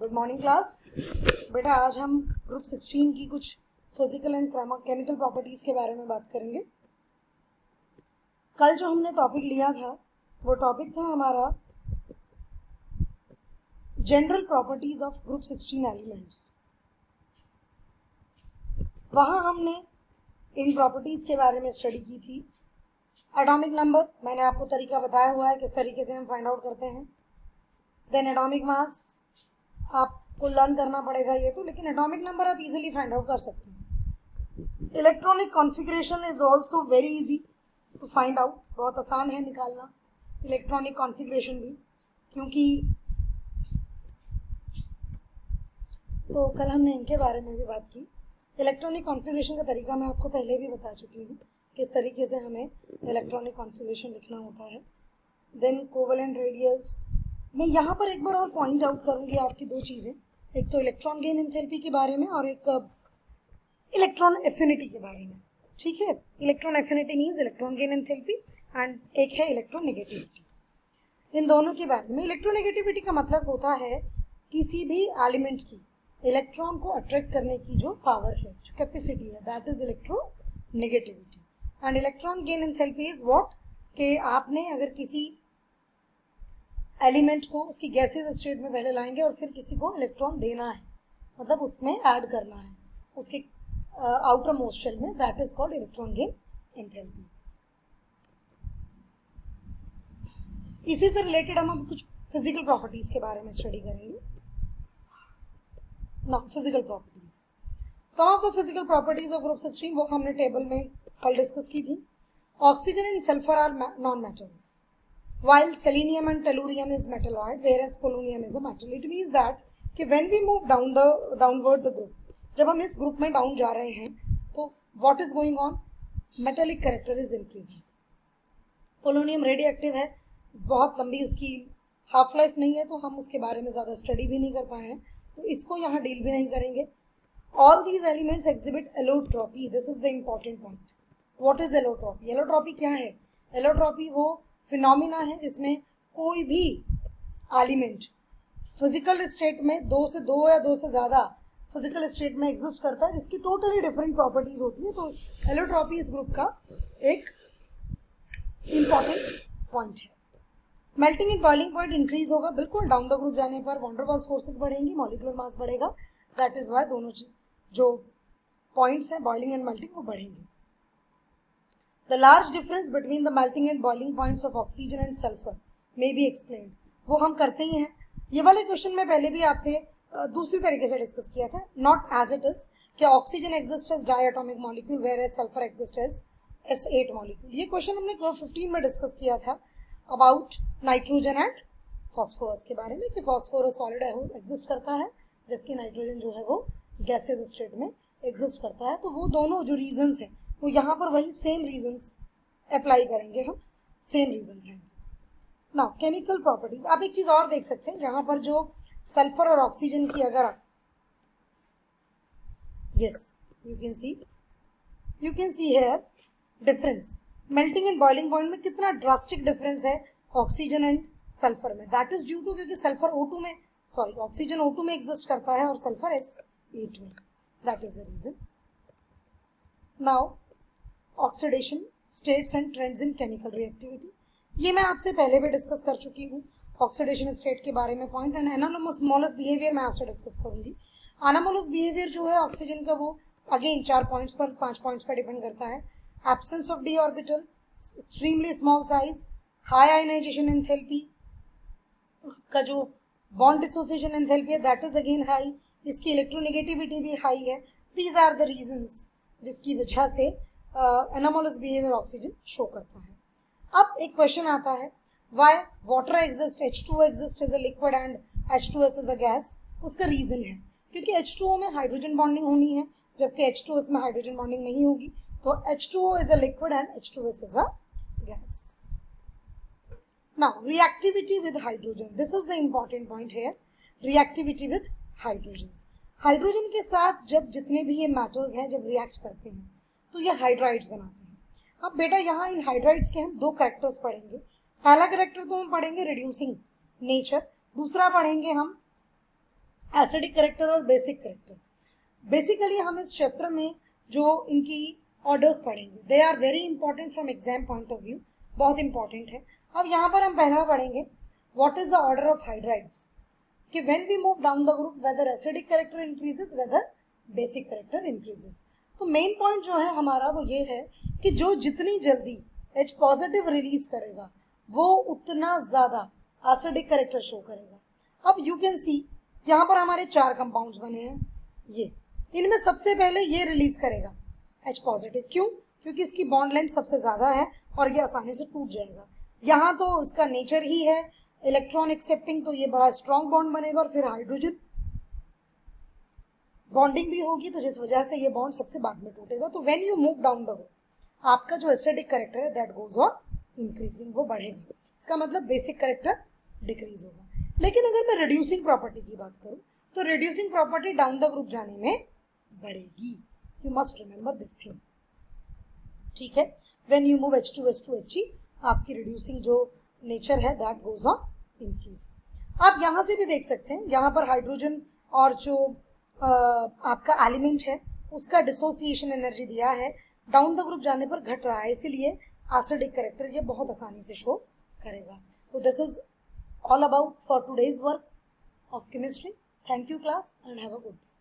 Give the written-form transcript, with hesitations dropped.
Good morning class. बेटा आज हम ग्रुप 16 की कुछ फिजिकल एंड केमिकल प्रॉपर्टीज़ के बारे में बात करेंगे। कल जो हमने टॉपिक लिया था वो टॉपिक था हमारा general properties of group 16 elements. वहाँ हमने इन प्रॉपर्टीज़ के बारे में स्टडी की थी। एटॉमिक नंबर मैंने आपको तरीका बताया हुआ है किस तरीके से हम फाइंड आउट करते हैं। देन एटॉमिक मास आपको लर्न करना पड़ेगा ये तो, लेकिन एटॉमिक नंबर आप इजीली फाइंड आउट कर सकते हैं। Electronic configuration is also very easy to find out, बहुत आसान है निकालना इलेक्ट्रॉनिक कॉन्फ़िगरेशन भी, क्योंकि तो कल हमने इनके बारे में भी बात की। इलेक्ट्रॉनिक कॉन्फ़िगरेशन का तरीका मैं आपको पहले भी बता चुकी हूँ किस तरीके से हमें इलेक्ट्रॉनिक कॉन्फ़िगरेशन लिखना होता है। Then covalent radius. मैं यहाँ पर एक बार और पॉइंट आउट करूँगी आपकी दो चीज़ें, एक तो इलेक्ट्रॉन गेन एंथैल्पी के बारे में और एक इलेक्ट्रॉन एफिनिटी के बारे में। ठीक है, electron affinity means electron gain enthalpy and एक है इलेक्ट्रॉन नेगेटिविटी। इन दोनों के बारे में इलेक्ट्रोनेगेटिविटी का मतलब होता है किसी भी एलिमेंट की इलेक्ट्रॉन को अट्रैक्ट करने की जो पावर है, जो कैपेसिटी है, that is electronegativity. And electron gain enthalpy is what, कि आपने अगर किसी एलिमेंट को उसकी गैसेस स्टेट में पहले लाएंगे और फिर किसी को इलेक्ट्रॉन देना है, मतलब उसमें ऐड करना है उसके आउटर मोस्ट शेल में, that is called electron gain enthalpy. इसी से रिलेटेड हम कुछ फिजिकल प्रॉपर्टीज के बारे में स्टडी करेंगे। Now physical properties, some of the physical properties of group 16 वो हमने टेबल में कल डिस्कस की थी। Oxygen and sulphur are non metals, while selenium and tellurium is metalloid whereas polonium is a metal. It means that कि when we move downward the group, जब हम इस ग्रुप में डाउन जा रहे हैं तो what is going on, metallic character is increasing. Polonium radio active है, बहुत लंबी उसकी हाफ लाइफ नहीं है, तो हम उसके बारे में ज़्यादा स्टडी भी नहीं कर पाए हैं, तो इसको यहाँ डील भी नहीं करेंगे। All these elements exhibit allotropy, this is the important point. What is allotropy? Allotropy क्या है? एलोट्रॉपी वो फिनोमिना है जिसमें कोई भी एलिमेंट फिजिकल स्टेट में दो या दो से ज़्यादा फिजिकल स्टेट में एग्जिस्ट करता है, जिसकी टोटली डिफरेंट प्रॉपर्टीज होती है। तो एलोट्रॉपी इस ग्रुप का एक इम्पॉर्टेंट पॉइंट है। Melting and boiling point increase होगा, बिल्कुल डाउन द ग्रुप जाने पर वॉन डेर वाल्स फोर्सेस बढ़ेंगी, मॉलिक्यूलर मास बढ़ेगा, दैट इज वाई दोनों जो पॉइंट्स हैं बॉइलिंग एंड मेल्टिंग वो बढ़ेंगे। The large difference between the melting and boiling points of oxygen and sulfur may be explained. वो हम करते ही हैं। ये वाले क्वेश्चन में पहले भी आपसे दूसरी तरीके से डिस्कस किया था, नॉट एज इट इज कि oxygen exist as diatomic molecule where as sulphur exist as S8 molecule. ये क्वेश्चन हमने ग्रुप 15 में डिस्कस किया था अबाउट नाइट्रोजन एंड फॉस्फोरस के बारे में, कि फॉस्फोरस सॉलिड एग्जिस्ट करता है जबकि नाइट्रोजन जो है वो गैसेज स्टेट में एग्जिस्ट करता है। तो वो दोनों जो रीजन्स हैं वो यहाँ पर वही सेम रीजंस अप्लाई करेंगे, हम सेम रीजंस हैं। नाउ केमिकल प्रॉपर्टीज, आप एक चीज और देख सकते हैं यहाँ पर जो सल्फर और ऑक्सीजन की अगर आप yes you can see here difference melting and boiling point में कितना ड्रास्टिक डिफरेंस है ऑक्सीजन एंड सल्फर में। दैट इज ड्यू टू क्योंकि सल्फर ऑक्सीजन O2 में एग्जिस्ट करता है और सल्फर S8 में, that is the reason. Now oxidation states and trends in chemical reactivity, ये मैं आपसे पहले भी डिस्कस कर चुकी हूँ ऑक्सीडेशन स्टेट के बारे में पॉइंट। एंड एनामोलस बिहेवियर मैं आपसे डिस्कस करूंगी। एनामोलस बिहेवियर जो है ऑक्सीजन का वो अगेन 5 पॉइंट्स पर डिपेंड करता है। Absence of d orbital, extremely small size, high ionization enthalpy का जो बॉन्ड डिसोसिएशन एंथैल्पी है दैट इज अगेन हाई, इसकी इलेक्ट्रोनेगेटिविटी भी हाई है। दीज आर द रीजंस जिसकी वजह से एनामोलस बिहेवियर ऑक्सीजन शो करता है। अब एक क्वेश्चन आता है, why water exist, H2O exist as a liquid and H2S as a gas. उसका रीजन है क्योंकि H2O में हाइड्रोजन बॉन्डिंग होनी है जबकि H2S में हाइड्रोजन बॉन्डिंग नहीं होगी, तो H2O is a liquid and H2S is a gas. Now reactivity with hydrogen, this is the important point here, reactivity with hydrogen. Hydrogen के साथ जब जितने भी ये मेटल्स हैं जब रिएक्ट करते हैं तो ये हाइड्राइड्स बनाते हैं। अब बेटा यहाँ इन हाइड्राइड्स के हम दो कैरेक्टर्स पढ़ेंगे। पहला कैरेक्टर तो हम पढ़ेंगे रिड्यूसिंग नेचर, दूसरा पढ़ेंगे हम एसिडिक करेक्टर और बेसिक करेक्टर। बेसिकली हम इस चैप्टर में जो इनकी ऑर्डर्स पढ़ेंगे, they are very important from exam point of view, बहुत इंपॉर्टेंट है। अब यहाँ पर हम पहला पढ़ेंगे what is the order of hydrides, कि when we move down the group whether acidic character increases whether basic character increases. तो मेन पॉइंट जो है हमारा वो ये है कि जो जितनी जल्दी H पॉजिटिव रिलीज करेगा वो उतना ज्यादा एसिडिक करेक्टर शो करेगा। अब यू कैन सी यहाँ पर हमारे 4 कंपाउंड्स बने हैं, ये इनमें सबसे पहले ये रिलीज करेगा H पॉजिटिव। क्यों? क्योंकि इसकी बॉन्ड लेंथ सबसे ज्यादा है और ये आसानी से टूट जाएगा। यहाँ तो इसका नेचर ही है इलेक्ट्रॉन एक्सेप्टिंग, तो ये बड़ा स्ट्रॉन्ग बॉन्ड बनेगा और फिर हाइड्रोजन बॉन्डिंग भी होगी, तो जिस वजह से ये बॉन्ड सबसे बाद में टूटेगा। तो when you move down the group, आपका जो एसिडिक करेक्टर है दैट गोज ऑन इंक्रीजिंग, वो बढ़ेगा। इसका मतलब बेसिक करेक्टर डिक्रीज होगा। लेकिन अगर मैं रिड्यूसिंग प्रॉपर्टी की बात करूं तो reducing property down the group जाने में बढ़ेगी। You must remember this thing, ठीक है। व्हेन यू मूव H2H2He, आपकी रिड्यूसिंग जो नेचर है दैट गोज ऑन इंक्रीज। आप यहाँ से भी देख सकते हैं, यहाँ पर हाइड्रोजन और जो आपका एलिमेंट है उसका डिसोसिएशन एनर्जी दिया है, डाउन द ग्रुप जाने पर घट रहा है, इसीलिए एसिडिक करेक्टर ये बहुत आसानी से शो करेगा। तो this is all about for today's work of chemistry. Thank you class and have a good day.